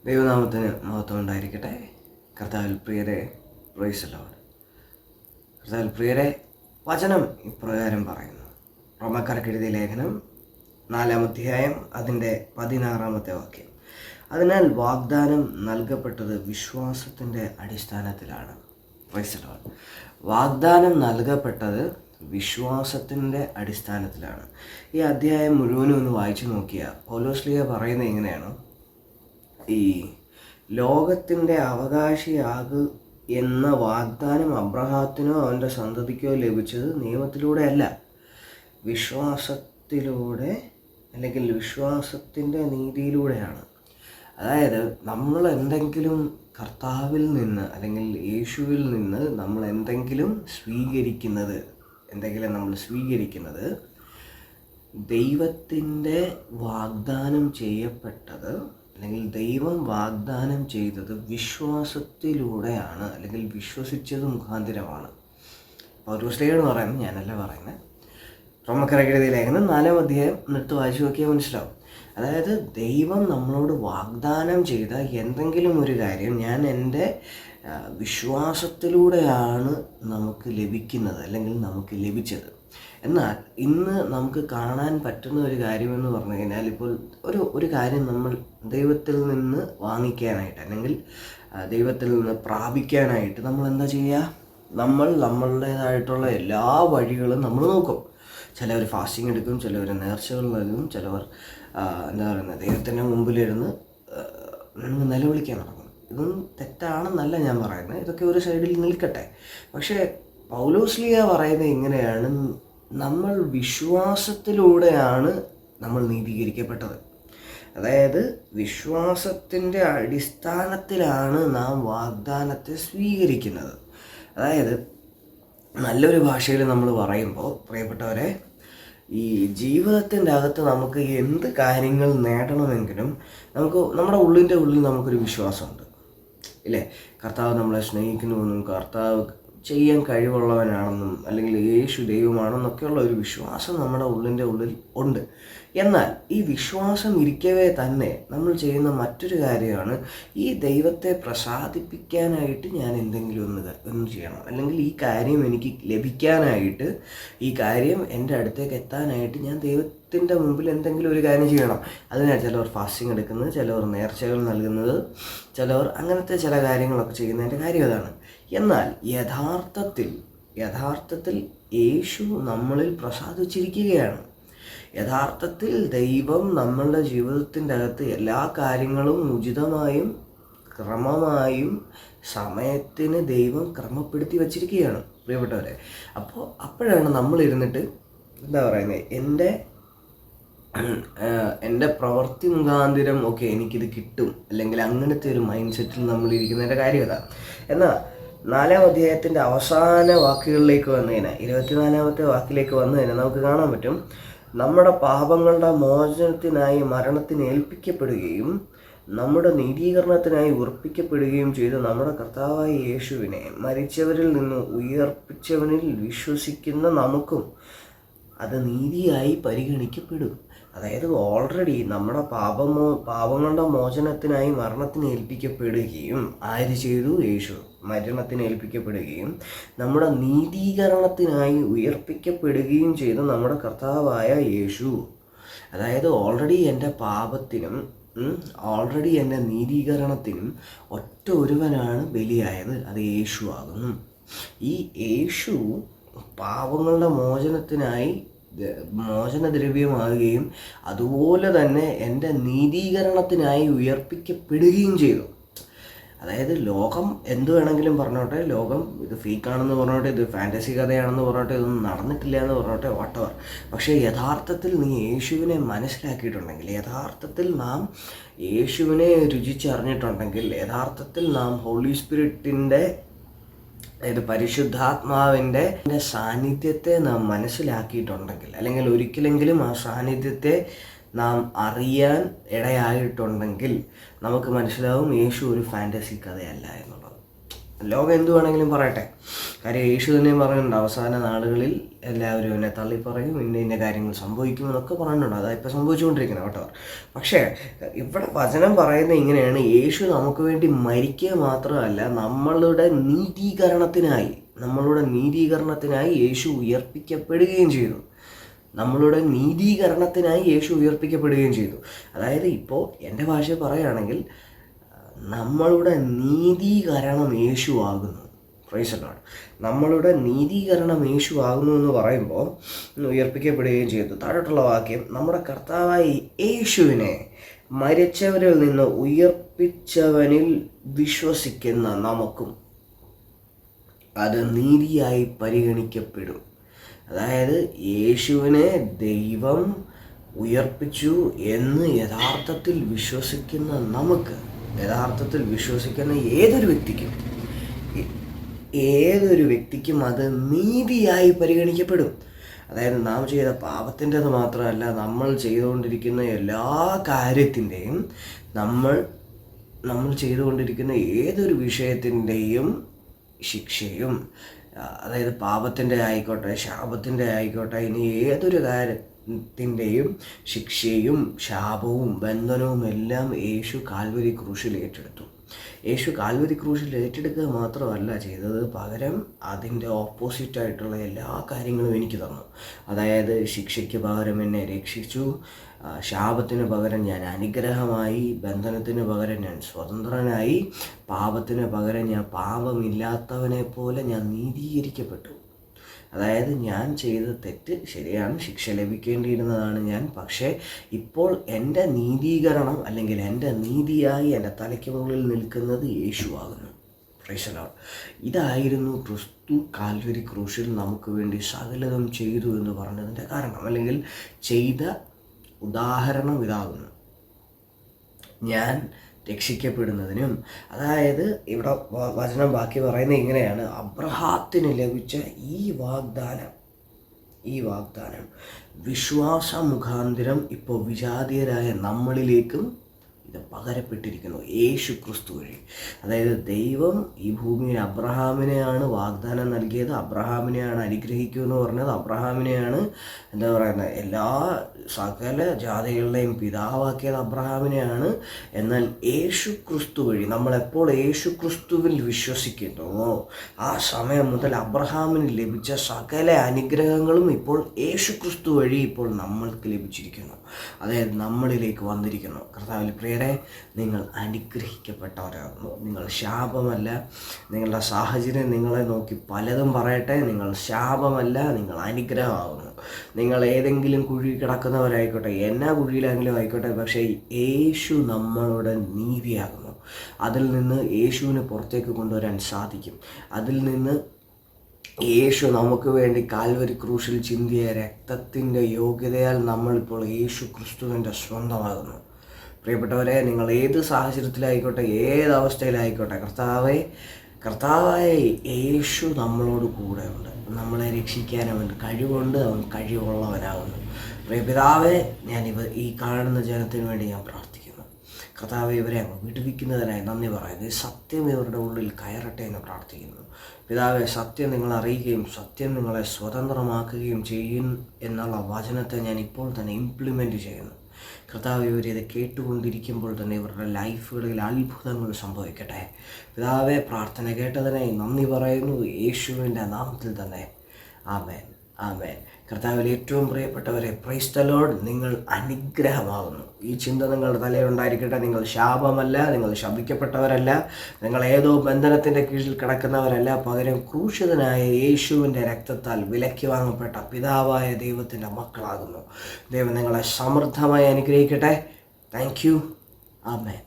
ദൈവനാമത്തിന് മഹത്വം ഉണ്ടായിരിക്കട്ടെ. കർത്താവിൽ പ്രിയരെ, പ്രൈസ് ദി ലോർഡ്. കർത്താവിൽ പ്രിയരെ, വചനം ഇപ്രകാരം പറയുന്നു. റോമാക്കാർക്ക് എഴുതിയ ലേഖനം 4-ാം അധ്യായം അതിൻ്റെ 16-ാമത്തെ വാക്യം. അതിനാൽ വാഗ്ദാനം നൽകപ്പെട്ടത് വിശ്വാസത്തിൻ്റെ അടിസ്ഥാനത്തിലാണ്. Praise the Lord. വാഗ്ദാനം നൽകപ്പെട്ടത് വിശ്വാസത്തിൻ്റെ അടിസ്ഥാനത്തിലാണ്. ഈ അധ്യായം മുഴുവനും ഒന്ന് വായിച്ചു നോക്കിയാൽ പൗലോസ്ലീഹ പറയുന്നത് എങ്ങനെയാണ്? ഈ ലോകത്തിൻ്റെ അവകാശിയാകു എന്ന വാഗ്ദാനം അബ്രഹാത്തിനോ അവൻ്റെ സന്തതിക്കോ ലഭിച്ചത് നിയമത്തിലൂടെ അല്ല, വിശ്വാസത്തിലൂടെ, അല്ലെങ്കിൽ വിശ്വാസത്തിൻ്റെ നീതിയിലൂടെയാണ്. അതായത് നമ്മൾ എന്തെങ്കിലും കർത്താവിൽ നിന്ന് അല്ലെങ്കിൽ യേശുവിൽ നിന്ന് നമ്മൾ എന്തെങ്കിലും സ്വീകരിക്കുന്നത് ദൈവത്തിൻ്റെ വാഗ്ദാനം ചെയ്യപ്പെട്ടത്, അല്ലെങ്കിൽ ദൈവം വാഗ്ദാനം ചെയ്തത് വിശ്വാസത്തിലൂടെയാണ്, അല്ലെങ്കിൽ വിശ്വസിച്ചത് മുഖാന്തരമാണ്. പൗലോസ്ലീഹ പറയുന്നത്, ഞാനല്ല പറയുന്നത്. റോമാക്കാർക്ക് എഴുതിയ ലേഖനം 4-ാം അധ്യായം എടുത്ത് വായിച്ചു നോക്കിയാൽ മനസ്സിലാവും. അതായത് ദൈവം നമ്മളോട് വാഗ്ദാനം ചെയ്ത എന്തെങ്കിലും ഒരു കാര്യം ഞാൻ എൻ്റെ വിശ്വാസത്തിലൂടെയാണ് നമുക്ക് ലഭിക്കുന്നത്, അല്ലെങ്കിൽ നമുക്ക് ലഭിച്ചത്. എന്നാൽ ഇന്ന് നമുക്ക് കാണാൻ പറ്റുന്ന ഒരു കാര്യമെന്ന് പറഞ്ഞു കഴിഞ്ഞാൽ, ഇപ്പോൾ ഒരു കാര്യം നമ്മൾ ദൈവത്തിൽ നിന്ന് വാങ്ങിക്കാനായിട്ട്, അല്ലെങ്കിൽ ദൈവത്തിൽ നിന്ന് പ്രാപിക്കാനായിട്ട് നമ്മൾ എന്താ ചെയ്യുക? നമ്മളുടേതായിട്ടുള്ള എല്ലാ വഴികളും നമ്മൾ നോക്കും. ചിലവർ ഫാസ്റ്റിംഗ് എടുക്കും, ചിലവർ നേർച്ചകൾ നൽകും, ചിലവർ ദൈവത്തിൻ്റെ മുമ്പിലിരുന്ന് നിലവിളിക്കാൻ തുടങ്ങും. ഇതൊന്നും തെറ്റാണെന്നല്ല ഞാൻ പറയുന്നത്, ഇതൊക്കെ ഒരു സൈഡിൽ നിൽക്കട്ടെ. പക്ഷേ പൗലോസ്ലീഹ പറയുന്നത് ഇങ്ങനെയാണ്: നമ്മൾ വിശ്വാസത്തിലൂടെയാണ് നമ്മൾ നീതീകരിക്കപ്പെട്ടത്. അതായത് വിശ്വാസത്തിൻ്റെ അടിസ്ഥാനത്തിലാണ് നാം വാഗ്ദാനത്തെ സ്വീകരിക്കുന്നത്. അതായത് നല്ലൊരു ഭാഷയിൽ നമ്മൾ പറയുമ്പോൾ, പ്രിയപ്പെട്ടവരെ, ഈ ജീവിതത്തിൻ്റെ അകത്ത് നമുക്ക് എന്ത് കാര്യങ്ങൾ നേടണമെങ്കിലും നമ്മുടെ ഉള്ളിൽ നമുക്കൊരു വിശ്വാസമുണ്ട്, ഇല്ലേ? കർത്താവ് നമ്മളെ സ്നേഹിക്കുന്നുവെന്നും കർത്താവ് ചെയ്യാൻ കഴിവുള്ളവനാണെന്നും, അല്ലെങ്കിൽ യേശു ദൈവമാണെന്നൊക്കെയുള്ള ഒരു വിശ്വാസം നമ്മുടെ ഉള്ളിൽ ഉണ്ട്. എന്നാൽ ഈ വിശ്വാസം ഇരിക്കവേ തന്നെ നമ്മൾ ചെയ്യുന്ന മറ്റൊരു കാര്യമാണ്, ഈ ദൈവത്തെ പ്രസാദിപ്പിക്കാനായിട്ട് ഞാൻ എന്തെങ്കിലും ഒന്ന് ചെയ്യണം, അല്ലെങ്കിൽ ഈ കാര്യം എനിക്ക് ലഭിക്കാനായിട്ട്, ഈ കാര്യം എൻ്റെ അടുത്തേക്ക് എത്താനായിട്ട് ഞാൻ ദൈവത്തിൻ്റെ മുമ്പിൽ എന്തെങ്കിലും ഒരു കാര്യം ചെയ്യണം. അതിനാണ് ചിലവർ ഫാസ്റ്റിംഗ് എടുക്കുന്നത്, ചിലവർ നേർച്ചകൾ നൽകുന്നത്, ചിലവർ അങ്ങനത്തെ ചില കാര്യങ്ങളൊക്കെ ചെയ്യുന്നതിൻ്റെ കാര്യം അതാണ്. എന്നാൽ യഥാർത്ഥത്തിൽ യേശു നമ്മളിൽ പ്രസാദിച്ചിരിക്കുകയാണ്. യഥാർത്ഥത്തിൽ ദൈവം നമ്മളുടെ ജീവിതത്തിൻ്റെ അകത്ത് എല്ലാ കാര്യങ്ങളും ഉചിതമായും ക്രമമായും സമയത്തിന് ദൈവം ക്രമപ്പെടുത്തി വച്ചിരിക്കുകയാണ്, പ്രിയപ്പെട്ടവരെ. അപ്പോഴാണ് നമ്മളിരുന്നിട്ട് എന്താ പറയുന്നത്, എൻ്റെ പ്രവൃത്തി മുഖാന്തരം ഒക്കെ എനിക്കിത് കിട്ടും, അല്ലെങ്കിൽ അങ്ങനത്തെ ഒരു മൈൻഡ് സെറ്റിൽ നമ്മളിരിക്കുന്നതിൻ്റെ കാര്യം അതാണ്. എന്നാൽ 4-ാം അധ്യായത്തിൻ്റെ അവസാന വാക്കുകളിലേക്ക് വന്നതിന്, 24-ാമത്തെ വാക്കിലേക്ക് വന്നതിന് നമുക്ക് കാണാൻ പറ്റും: നമ്മുടെ പാപങ്ങളുടെ മോചനത്തിനായി മരണത്തിന് ഏൽപ്പിക്കപ്പെടുകയും നമ്മുടെ നീതീകരണത്തിനായി ഉറപ്പിക്കപ്പെടുകയും ചെയ്ത നമ്മുടെ കർത്താവായ യേശുവിനെ മരിച്ചവരിൽ നിന്ന് ഉയർപ്പിച്ചവനിൽ വിശ്വസിക്കുന്ന നമുക്കും അത് നീതിയായി പരിഗണിക്കപ്പെടും. അതായത് ഓൾറെഡി നമ്മുടെ പാപങ്ങളുടെ മോചനത്തിനായി മരണത്തിന് ഏൽപ്പിക്കപ്പെടുകയും ആര് ചെയ്തു? യേശു മരണത്തിന് ഏൽപ്പിക്കപ്പെടുകയും നമ്മുടെ നീതീകരണത്തിനായി ഉയർപ്പിക്കപ്പെടുകയും ചെയ്ത നമ്മുടെ കർത്താവായ യേശു. അതായത് ഓൾറെഡി എൻ്റെ പാപത്തിനും ഓൾറെഡി എൻ്റെ നീതീകരണത്തിനും ഒറ്റ ഒരുവനാണ് ബലിയായത്, അത് യേശു ആകുന്നു. ഈ യേശു പാപങ്ങളുടെ മോചനത്തിനായി മോചനദ്രവ്യമാകുകയും അതുപോലെ തന്നെ എൻ്റെ നീതീകരണത്തിനായി ഉയർപ്പിക്കപ്പെടുകയും ചെയ്തു. അതായത് ലോകം എന്ത് വേണമെങ്കിലും പറഞ്ഞോട്ടെ, ലോകം ഇത് ഫേക്കാണെന്ന് പറഞ്ഞോട്ടെ, ഇത് ഫാൻറ്റസി കഥയാണെന്ന് പറഞ്ഞോട്ടെ, ഇതൊന്നും നടന്നിട്ടില്ല എന്ന് പറഞ്ഞോട്ടെ, വാട്ടവർ. പക്ഷേ യഥാർത്ഥത്തിൽ നീ യേശുവിനെ മനസ്സിലാക്കിയിട്ടുണ്ടെങ്കിൽ, യഥാർത്ഥത്തിൽ നാം യേശുവിനെ രുചിച്ചറിഞ്ഞിട്ടുണ്ടെങ്കിൽ, യഥാർത്ഥത്തിൽ നാം ഹോളി സ്പിരിറ്റിൻ്റെ, അതായത് പരിശുദ്ധാത്മാവിൻ്റെ സാന്നിധ്യത്തെ നാം മനസ്സിലാക്കിയിട്ടുണ്ടെങ്കിൽ, അല്ലെങ്കിൽ ഒരിക്കലെങ്കിലും ആ സാന്നിധ്യത്തെ നാം അറിയാൻ ഇടയായിട്ടുണ്ടെങ്കിൽ നമുക്ക് മനസ്സിലാവും യേശു ഒരു ഫാൻറ്റസി കഥയല്ല എന്നുള്ളത്. ലോകം എന്തു വേണമെങ്കിലും പറയട്ടെ. കാര്യം യേശു തന്നെ പറയുന്നുണ്ട്, അവസാന നാളുകളിൽ എല്ലാവരും എന്നെ തള്ളിപ്പറയും, ഇന്ന കാര്യങ്ങൾ സംഭവിക്കുമെന്നൊക്കെ പറയുന്നുണ്ട്. അതാ ഇപ്പോൾ സംഭവിച്ചുകൊണ്ടിരിക്കുന്നത് കേട്ടോ. പക്ഷേ ഇവിടെ വചനം പറയുന്നത് ഇങ്ങനെയാണ്, യേശു നമുക്ക് വേണ്ടി മരിക്കുക മാത്രമല്ല, നമ്മളുടെ നീതീകരണത്തിനായി യേശു ഉയർപ്പിക്കപ്പെടുകയും ചെയ്തു. അതായത് ഇപ്പോൾ എൻ്റെ ഭാഷ പറയുകയാണെങ്കിൽ നമ്മളുടെ നീതീകരണം യേശു ആകുന്നു. Praise the Lord. നമ്മളുടെ നീതീകരണം യേശു ആകുന്നു എന്ന് പറയുമ്പോൾ ഉയർപ്പിക്കപ്പെടുകയും ചെയ്തു. താഴോട്ടുള്ള വാക്യം, നമ്മുടെ കർത്താവായ യേശുവിനെ മരിച്ചവരിൽ നിന്ന് ഉയർപ്പിച്ചവനിൽ വിശ്വസിക്കുന്ന നമുക്കും അത് നീതിയായി പരിഗണിക്കപ്പെടും. അതായത് യേശുവിനെ ദൈവം ഉയർപ്പിച്ചു എന്ന് യഥാർത്ഥത്തിൽ വിശ്വസിക്കുന്ന ഏതൊരു വ്യക്തിക്കും അത് നീതിയായി പരിഗണിക്കപ്പെടും. അതായത് നാം ചെയ്ത പാപത്തിൻ്റെത് മാത്രമല്ല, നമ്മൾ ചെയ്തുകൊണ്ടിരിക്കുന്ന എല്ലാ കാര്യത്തിൻ്റെയും നമ്മൾ ചെയ്തുകൊണ്ടിരിക്കുന്ന ഏതൊരു വിഷയത്തിൻ്റെയും ശിക്ഷയും, അതായത് പാപത്തിൻ്റെ ആയിക്കോട്ടെ, ശാപത്തിൻ്റെ ആയിക്കോട്ടെ, ഇനി ഏതൊരു കാര്യത്തിൻ്റെയും ശിക്ഷയും ശാപവും ബന്ധനവും എല്ലാം യേശു കാൽവരി ക്രൂശിൽ ഏറ്റെടുത്തു. യേശു കാൽവരി ക്രൂശിൽ ഏറ്റെടുക്കുക മാത്രമല്ല ചെയ്തത്, പകരം അതിൻ്റെ ഓപ്പോസിറ്റായിട്ടുള്ള എല്ലാ കാര്യങ്ങളും എനിക്ക് തന്നു. അതായത് ശിക്ഷയ്ക്ക് പകരം എന്നെ രക്ഷിച്ചു, ശാപത്തിന് പകരം ഞാൻ അനുഗ്രഹമായി, ബന്ധനത്തിന് പകരം ഞാൻ സ്വതന്ത്രനായി, പാപത്തിന് പകരം ഞാൻ പാപമില്ലാത്തവനെ പോലെ ഞാൻ നീതീകരിക്കപ്പെട്ടു. അതായത് ഞാൻ ചെയ്ത തെറ്റ് ശരിയാണ്, ശിക്ഷ ലഭിക്കേണ്ടിയിരുന്നതാണ് ഞാൻ. പക്ഷേ ഇപ്പോൾ എൻ്റെ നീതീകരണം അല്ലെങ്കിൽ എൻ്റെ നീതിയായി എൻ്റെ തലയ്ക്ക് മുകളിൽ നിൽക്കുന്നത് യേശുവാകുന്നു. Praise the Lord. ഇതായിരുന്നു ക്രിസ്തു കാൽവരി ക്രൂശിൽ നമുക്ക് വേണ്ടി സകലതും ചെയ്തു എന്ന് പറഞ്ഞതിൻ്റെ കാരണം, അല്ലെങ്കിൽ ചെയ്ത ഉദാഹരണം ഇതാകുന്നു. ഞാൻ രക്ഷിക്കപ്പെടുന്നതിനും, അതായത് ഇവിടെ വചനം ബാക്കി പറയുന്നത് ഇങ്ങനെയാണ്, അബ്രഹാത്തിന് ലഭിച്ച ഈ വാഗ്ദാനം വിശ്വാസ മുഖാന്തരം ഇപ്പോൾ വിജാതീയരായ നമ്മളിലേക്കും ഇത് പകരപ്പെട്ടിരിക്കുന്നു യേശു ക്രിസ്തു വഴി. അതായത് ദൈവം ഈ ഭൂമിയിൽ അബ്രഹാമിനെയാണ് വാഗ്ദാനം നൽകിയത്, അബ്രഹാമിനെയാണ് അനുഗ്രഹിക്കുമെന്ന് പറഞ്ഞത്, അബ്രഹാമിനെയാണ് എല്ലാ സകല ജാതികളുടെയും പിതാവാക്കിയത് അബ്രഹാമിനെയാണ്. എന്നാൽ യേശു ക്രിസ്തു വഴി നമ്മളെപ്പോൾ യേശു ക്രിസ്തുവിൽ വിശ്വസിക്കുന്നുവോ ആ സമയം മുതൽ അബ്രഹാമിന് ലഭിച്ച സകല അനുഗ്രഹങ്ങളും ഇപ്പോൾ യേശു ക്രിസ്തു വഴി ഇപ്പോൾ നമ്മൾക്ക് ലഭിച്ചിരിക്കുന്നു. അതായത് നമ്മളിലേക്ക് വന്നിരിക്കുന്നു. കർത്താവിൽ പ്രിയരെ, നിങ്ങൾ അനുഗ്രഹിക്കപ്പെട്ടവരാകുന്നു. നിങ്ങൾ ശാപമല്ല. നിങ്ങളുടെ സാഹചര്യം നിങ്ങളെ നോക്കി പലതും പറയട്ടെ, നിങ്ങൾ ശാപമല്ല, നിങ്ങൾ അനുഗ്രഹമാകുന്നു. നിങ്ങൾ ഏതെങ്കിലും കുഴി കിടക്കുന്നവരായിക്കോട്ടെ, എന്നാ കുഴിയിലെങ്കിലും ആയിക്കോട്ടെ, പക്ഷേ യേശു നമ്മളുടെ നീതിയാകുന്നു. അതിൽ നിന്ന് യേശുവിനെ പുറത്തേക്ക് കൊണ്ടുവരാൻ സാധിക്കും. അതിൽ നിന്ന് യേശു നമുക്ക് വേണ്ടി കാൽവരി ക്രൂശിൽ ചിന്തിയ രക്തത്തിൻ്റെ യോഗ്യതയാൽ നമ്മളിപ്പോൾ യേശു ക്രിസ്തുവിൻ്റെ സ്വന്തമാകുന്നു. പ്രിയപ്പെട്ടവരെ, നിങ്ങൾ ഏത് സാഹചര്യത്തിലായിക്കോട്ടെ, ഏതവസ്ഥയിലായിക്കോട്ടെ, കർത്താവായ യേശു നമ്മളോട് കൂടെ ഉണ്ട്. നമ്മളെ രക്ഷിക്കാൻ അവൻ കഴിവുണ്ട്, അവൻ കഴിവുള്ളവനാകുന്നു. പ്രിയപിതാവേ, ഈ കാണുന്ന ജനത്തിന് വേണ്ടി ഞാൻ പ്രാർത്ഥിക്കുന്നു. കർത്താവെ, ഇവരെ വിടുവിക്കുന്നതിനായി നന്ദി പറയുന്നു. സത്യം ഇവരുടെ ഉള്ളിൽ കയറട്ടെ എന്ന് പ്രാർത്ഥിക്കുന്നു. പിതാവെ, സത്യം നിങ്ങൾ അറിയുകയും സത്യം നിങ്ങളെ സ്വതന്ത്രമാക്കുകയും ചെയ്യും എന്നുള്ള വചനത്തെ ഞാൻ ഇപ്പോൾ തന്നെ ഇംപ്ലിമെൻ്റ് ചെയ്യുന്നു. കർത്താവ്, ഇവരിത് കേട്ടുകൊണ്ടിരിക്കുമ്പോൾ തന്നെ ഇവരുടെ ലൈഫുകളിൽ അത്ഭുതങ്ങൾ സംഭവിക്കട്ടെ. പിതാവെ, പ്രാർത്ഥന കേട്ടതിനായി നന്ദി പറയുന്നു, യേശുവിൻ്റെ നാമത്തിൽ തന്നെ. ആമേൻ, ആമേൻ. കർത്താവിൽ ഏറ്റവും പ്രിയപ്പെട്ടവരെ, പ്രൈസ് ദി ലോർഡ്. നിങ്ങൾ അനുഗ്രഹമാകുന്നു. ഈ ചിന്ത നിങ്ങളുടെ തലയിലുണ്ടായിരിക്കട്ടെ. നിങ്ങൾ ശാപമല്ല, നിങ്ങൾ ശപിക്കപ്പെട്ടവരല്ല, നിങ്ങൾ ഏതോ ബന്ധനത്തിൻ്റെ കീഴിൽ കിടക്കുന്നവരല്ല, പകരം ക്രൂശിതനായ യേശുവിൻ്റെ രക്തത്താൽ വിലക്കി വാങ്ങപ്പെട്ട പിതാവായ ദൈവത്തിൻ്റെ മക്കളാകുന്നു. ദൈവം നിങ്ങളെ സമൃദ്ധമായി അനുഗ്രഹിക്കട്ടെ. Thank you. ആമേൻ.